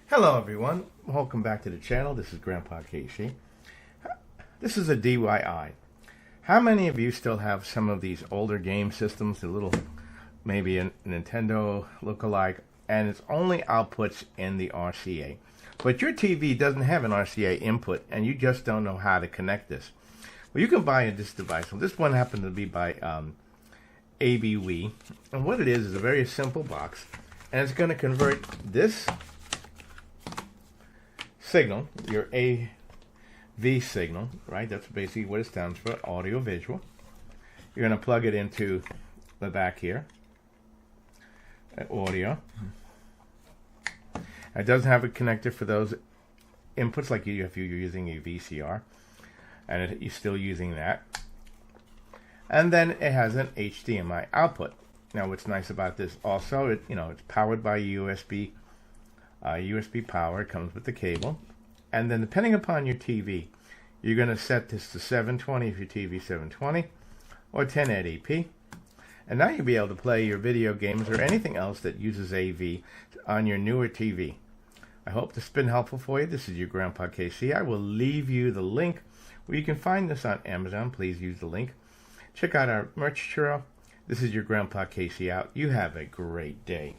Hello everyone, welcome back to the channel. This is Grandpa Casey. This is a DIY. How many of you still have some of these older game systems, the little, maybe a Nintendo look-alike, and it's only outputs in the RCA? But your TV doesn't have an RCA input and you just don't know how to connect this. Well, you can buy this device. Well, this one happened to be by ABLEWE, and what it is a very simple box, and it's going to convert this signal, your AV signal, right? That's basically what it stands for, audio visual. You're going to plug it into the back here, audio. It doesn't have a connector for those inputs like if you're using a VCR, and you're still using that. And then it has an HDMI output. Now, what's nice about this also, it's powered by USB power. It comes with the cable, and then depending upon your TV, you're going to set this to 720 if your TV is 720 or 1080p, and now you'll be able to play your video games or anything else that uses AV on your newer TV. I hope this has been helpful for you. This is your Grandpa KC. I will leave you the link where you can find this on Amazon. Please use the link. Check out our merch churro. This is your Grandpa Casey out. You have a great day.